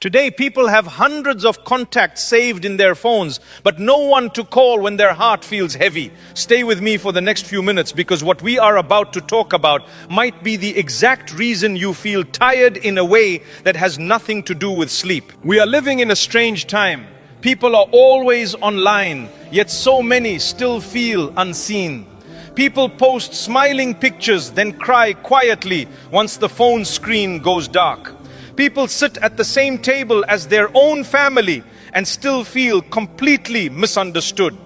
Today, people have hundreds of contacts saved in their phones, but no one to call when their heart feels heavy. Stay with me for the next few minutes, because what we are about to talk about might be the exact reason you feel tired in a way that has nothing to do with sleep. We are living in a strange time. People are always online, yet so many still feel unseen. People post smiling pictures, then cry quietly once the phone screen goes dark. People sit at the same table as their own family and still feel completely misunderstood.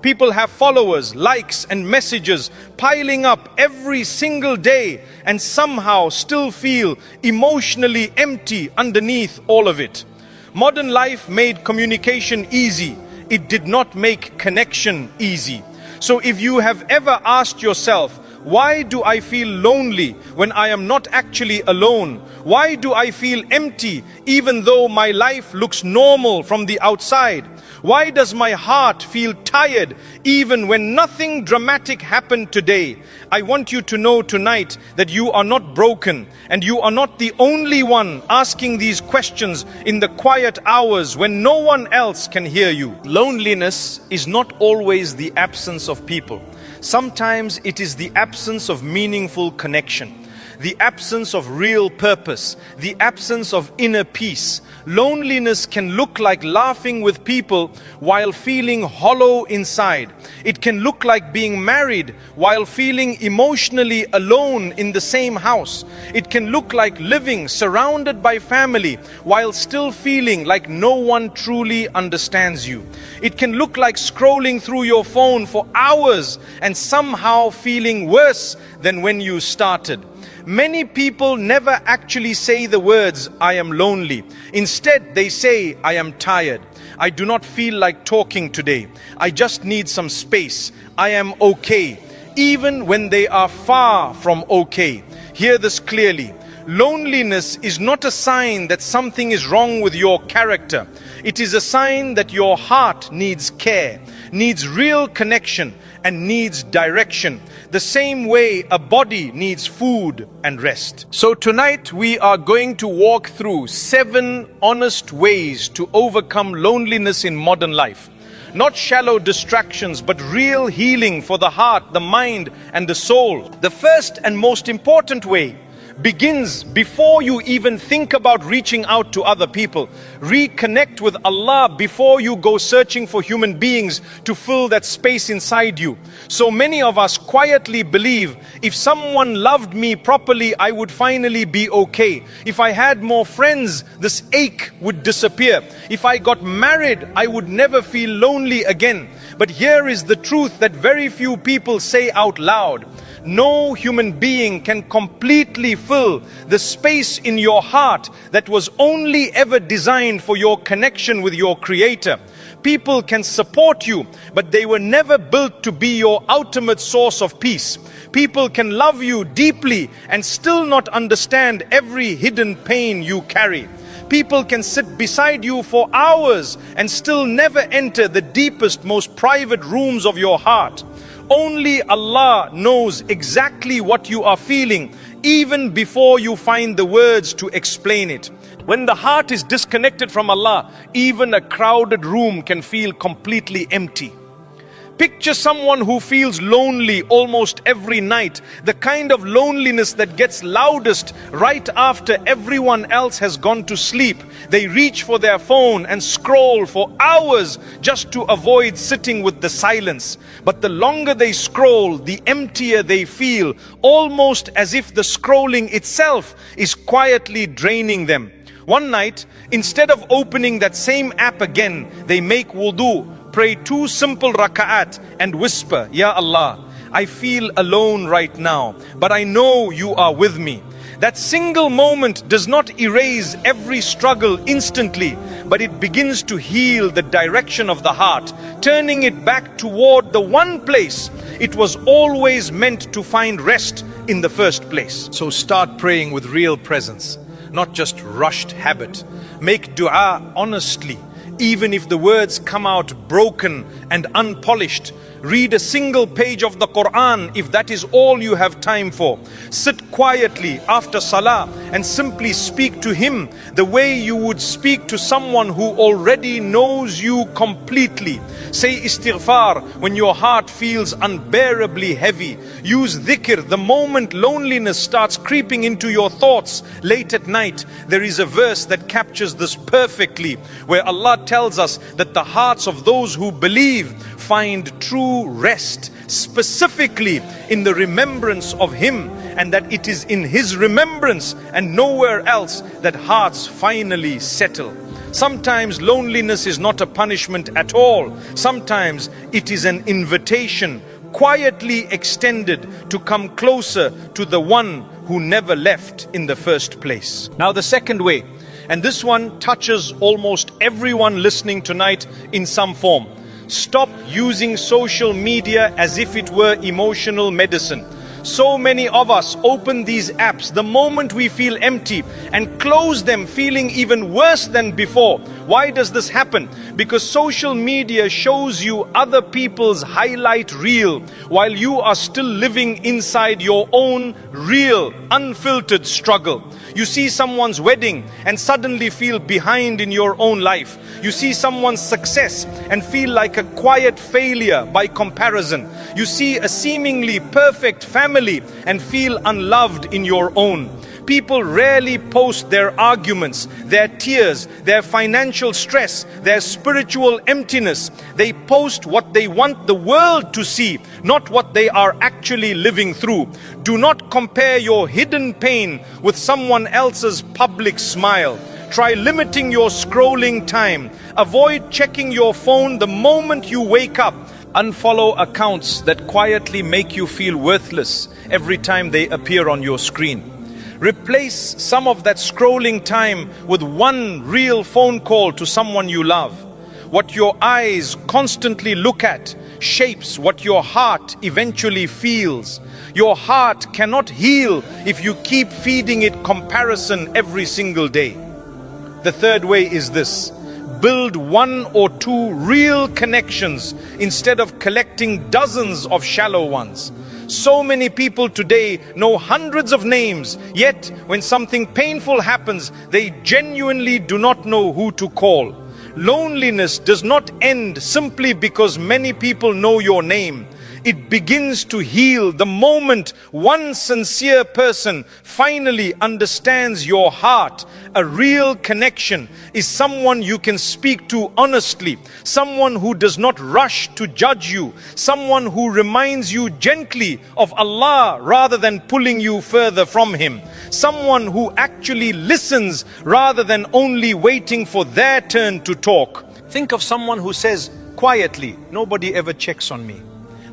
People have followers, likes and messages piling up every single day and somehow still feel emotionally empty underneath all of it. Modern life made communication easy. It did not make connection easy. So if you have ever asked yourself, why do I feel lonely when I am not actually alone? Why do I feel empty even though my life looks normal from the outside? Why does my heart feel tired even when nothing dramatic happened today? I want you to know tonight that you are not broken, and you are not the only one asking these questions in the quiet hours when no one else can hear you. Loneliness is not always the absence of people. Sometimes it is the absence of meaningful connection, the absence of real purpose, the absence of inner peace. Loneliness can look like laughing with people while feeling hollow inside. It can look like being married while feeling emotionally alone in the same house. It can look like living surrounded by family while still feeling like no one truly understands you. It can look like scrolling through your phone for hours and somehow feeling worse than when you started. Many people never actually say the words, "I am lonely." Instead, they say, "I am tired. I do not feel like talking today. I just need some space. I am okay." Even when they are far from okay. Hear this clearly. Loneliness is not a sign that something is wrong with your character. It is a sign that your heart needs care, needs real connection, and needs direction, the same way a body needs food and rest. So tonight we are going to walk through 7 honest ways to overcome loneliness in modern life. Not shallow distractions, but real healing for the heart, the mind, and the soul. The first and most important way begins before you even think about reaching out to other people. Reconnect with Allah before you go searching for human beings to fill that space inside you. So many of us quietly believe, if someone loved me properly, I would finally be okay. If I had more friends, this ache would disappear. If I got married, I would never feel lonely again. But here is the truth that very few people say out loud. No human being can completely fill the space in your heart that was only ever designed for your connection with your Creator. People can support you, but they were never built to be your ultimate source of peace. People can love you deeply and still not understand every hidden pain you carry. People can sit beside you for hours and still never enter the deepest, most private rooms of your heart. Only Allah knows exactly what you are feeling, even before you find the words to explain it. When the heart is disconnected from Allah, even a crowded room can feel completely empty. Picture someone who feels lonely almost every night, the kind of loneliness that gets loudest right after everyone else has gone to sleep. They reach for their phone and scroll for hours just to avoid sitting with the silence. But the longer they scroll, the emptier they feel, almost as if the scrolling itself is quietly draining them. One night, instead of opening that same app again, they make wudu, pray 2 simple raka'at and whisper, "Ya Allah, I feel alone right now, but I know you are with me." That single moment does not erase every struggle instantly, but it begins to heal the direction of the heart, turning it back toward the one place it was always meant to find rest in the first place. So start praying with real presence, not just rushed habit. Make dua honestly. Even if the words come out broken and unpolished, Read a single page of the Qur'an if that is all you have time for. Sit quietly after Salah and simply speak to Him the way you would speak to someone who already knows you completely. Say istighfar when your heart feels unbearably heavy. Use dhikr the moment loneliness starts creeping into your thoughts late at night. There is a verse that captures this perfectly, where Allah tells us that the hearts of those who believe find true rest, specifically in the remembrance of Him, and that it is in His remembrance and nowhere else that hearts finally settle. Sometimes loneliness is not a punishment at all. Sometimes it is an invitation, quietly extended, to come closer to the one who never left in the first place. Now the second way, and this one touches almost everyone listening tonight in some form. Stop using social media as if it were emotional medicine. So many of us open these apps the moment we feel empty and close them feeling even worse than before. Why does this happen? Because social media shows you other people's highlight reel while you are still living inside your own real, unfiltered struggle. You see someone's wedding and suddenly feel behind in your own life. You see someone's success and feel like a quiet failure by comparison. You see a seemingly perfect family and feel unloved in your own. People rarely post their arguments, their tears, their financial stress, their spiritual emptiness. They post what they want the world to see, not what they are actually living through. Do not compare your hidden pain with someone else's public smile. Try limiting your scrolling time. Avoid checking your phone the moment you wake up. Unfollow accounts that quietly make you feel worthless every time they appear on your screen. Replace some of that scrolling time with one real phone call to someone you love. What your eyes constantly look at shapes what your heart eventually feels. Your heart cannot heal if you keep feeding it comparison every single day. The third way is this: build one or two real connections instead of collecting dozens of shallow ones. So many people today know hundreds of names, yet when something painful happens, they genuinely do not know who to call. Loneliness does not end simply because many people know your name. It begins to heal the moment one sincere person finally understands your heart. A real connection is someone you can speak to honestly, someone who does not rush to judge you, someone who reminds you gently of Allah rather than pulling you further from Him, someone who actually listens rather than only waiting for their turn to talk. Think of someone who says quietly, "Nobody ever checks on me."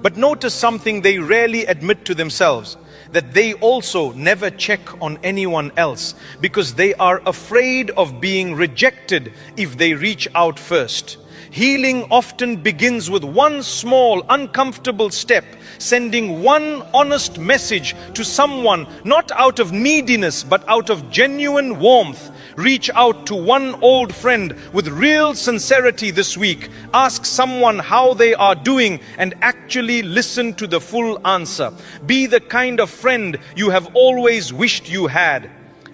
But notice something they rarely admit to themselves, that they also never check on anyone else because they are afraid of being rejected if they reach out first. Healing often begins with one small, uncomfortable step, sending one honest message to someone, not out of neediness, but out of genuine warmth. Reach out to one old friend with real sincerity this week. Ask someone how they are doing and actually listen to the full answer. Be the kind of friend you have always wished you had.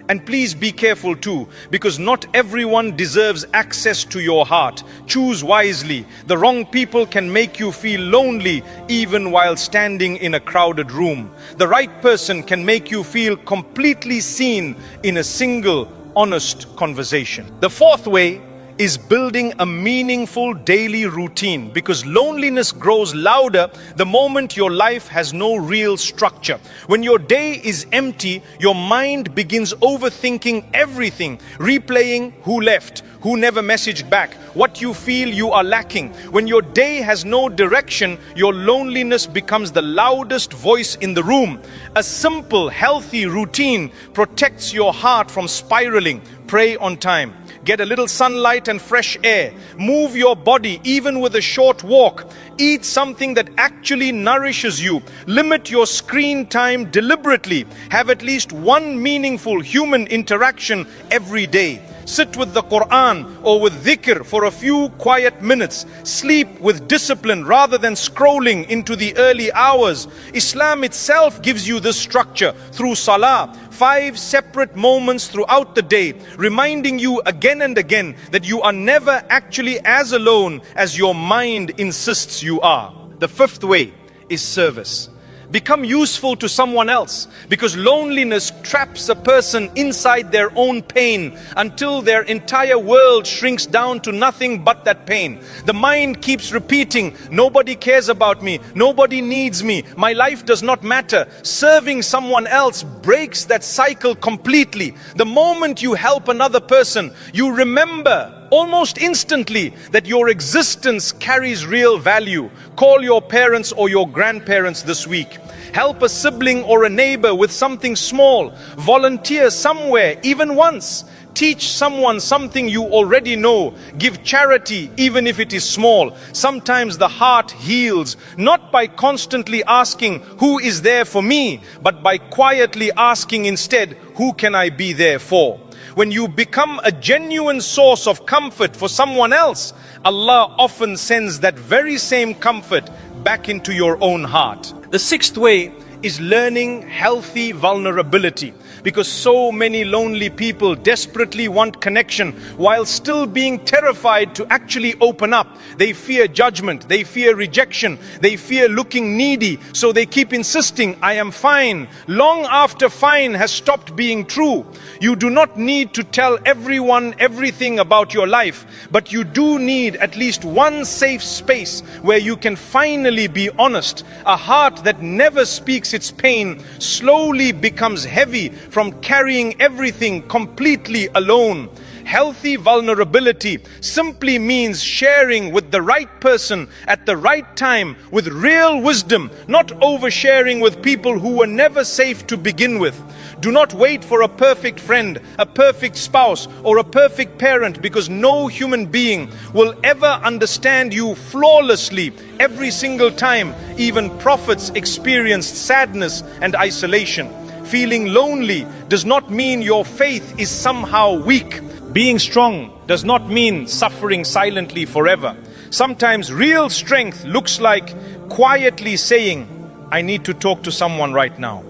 And please be careful too, because not everyone deserves access to your heart. Choose wisely. The wrong people can make you feel lonely even while standing in a crowded room. The right person can make you feel completely seen in a single honest conversation. The fourth way is building a meaningful daily routine, because loneliness grows louder the moment your life has no real structure. When your day is empty, your mind begins overthinking everything, replaying who left, who never messaged back, what you feel you are lacking. When your day has no direction, your loneliness becomes the loudest voice in the room. A simple, healthy routine protects your heart from spiraling. Pray on time. Get a little sunlight and fresh air. Move your body even with a short walk. Eat something that actually nourishes you. Limit your screen time deliberately. Have at least one meaningful human interaction every day. Sit with the Qur'an or with Dhikr for a few quiet minutes. Sleep with discipline rather than scrolling into the early hours. Islam itself gives you this structure through Salah. 5 separate moments throughout the day, reminding you again and again that you are never actually as alone as your mind insists you are. The 5th way is service. Become useful to someone else, because loneliness traps a person inside their own pain until their entire world shrinks down to nothing but that pain. The mind keeps repeating, nobody cares about me, nobody needs me, my life does not matter. Serving someone else breaks that cycle completely. The moment you help another person, you remember almost instantly that your existence carries real value. Call your parents or your grandparents this week. Help a sibling or a neighbor with something small. Volunteer somewhere, even once. Teach someone something you already know. Give charity, even if it is small. Sometimes the heart heals, not by constantly asking, who is there for me? But by quietly asking instead, who can I be there for? When you become a genuine source of comfort for someone else, Allah often sends that very same comfort back into your own heart. The 6th way is learning healthy vulnerability, because so many lonely people desperately want connection while still being terrified to actually open up. They fear judgment, they fear rejection, they fear looking needy, so they keep insisting, I am fine, long after fine has stopped being true. You do not need to tell everyone everything about your life, but you do need at least one safe space where you can finally be honest. A heart that never speaks its pain slowly becomes heavy from carrying everything completely alone. Healthy vulnerability simply means sharing with the right person at the right time with real wisdom, not oversharing with people who were never safe to begin with. Do not wait for a perfect friend, a perfect spouse, or a perfect parent, because no human being will ever understand you flawlessly every single time. Even prophets experienced sadness and isolation. Feeling lonely does not mean your faith is somehow weak. Being strong does not mean suffering silently forever. Sometimes real strength looks like quietly saying, I need to talk to someone right now.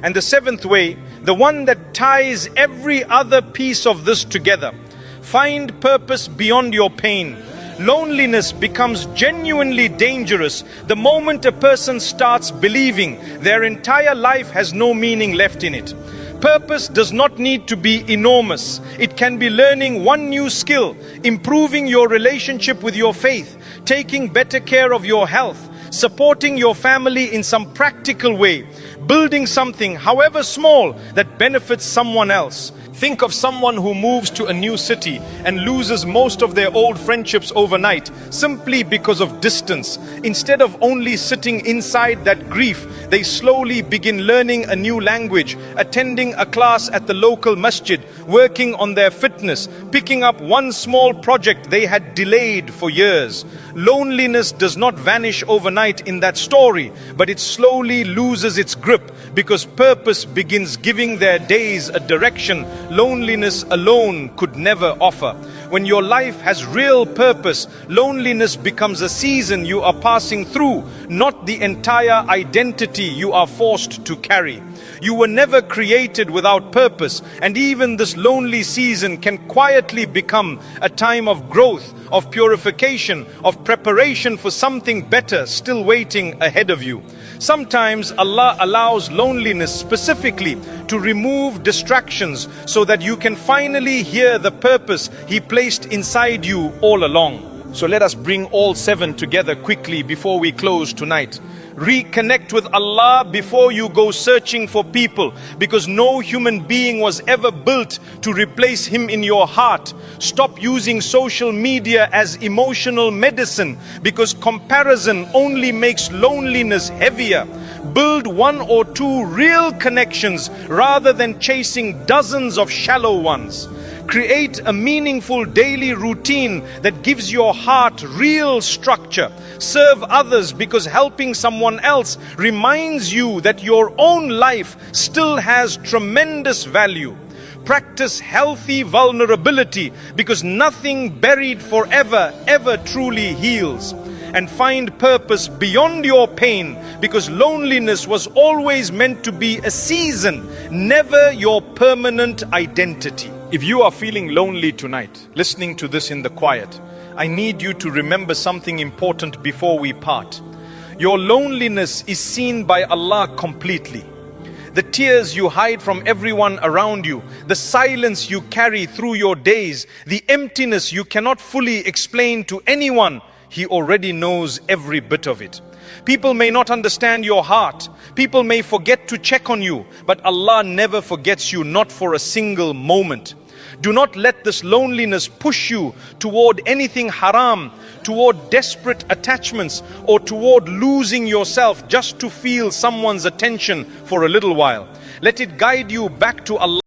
And the 7th way, the one that ties every other piece of this together. Find purpose beyond your pain. Loneliness becomes genuinely dangerous the moment a person starts believing their entire life has no meaning left in it. Purpose does not need to be enormous. It can be learning one new skill, improving your relationship with your faith, taking better care of your health, supporting your family in some practical way, building something, however small, that benefits someone else. Think of someone who moves to a new city and loses most of their old friendships overnight simply because of distance. Instead of only sitting inside that grief, they slowly begin learning a new language, attending a class at the local masjid, working on their fitness, picking up one small project they had delayed for years. Loneliness does not vanish overnight in that story, but it slowly loses its grip because purpose begins giving their days a direction loneliness alone could never offer. When your life has real purpose, loneliness becomes a season you are passing through, not the entire identity you are forced to carry. You were never created without purpose, and even this lonely season can quietly become a time of growth, of purification, of preparation for something better still waiting ahead of you. Sometimes Allah allows loneliness specifically to remove distractions so that you can finally hear the purpose He placed inside you all along. So let us bring all 7 together quickly before we close tonight. Reconnect with Allah before you go searching for people, because no human being was ever built to replace Him in your heart. Stop using social media as emotional medicine, because comparison only makes loneliness heavier. Build 1 or 2 real connections rather than chasing dozens of shallow ones. Create a meaningful daily routine that gives your heart real structure. Serve others, because helping someone else reminds you that your own life still has tremendous value. Practice healthy vulnerability, because nothing buried forever ever truly heals. And find purpose beyond your pain, because loneliness was always meant to be a season, never your permanent identity. If you are feeling lonely tonight, listening to this in the quiet, I need you to remember something important before we part. Your loneliness is seen by Allah completely. The tears you hide from everyone around you, the silence you carry through your days, the emptiness you cannot fully explain to anyone, He already knows every bit of it. People may not understand your heart. People may forget to check on you, but Allah never forgets you, not for a single moment. Do not let this loneliness push you toward anything haram, toward desperate attachments, or toward losing yourself just to feel someone's attention for a little while. Let it guide you back to Allah.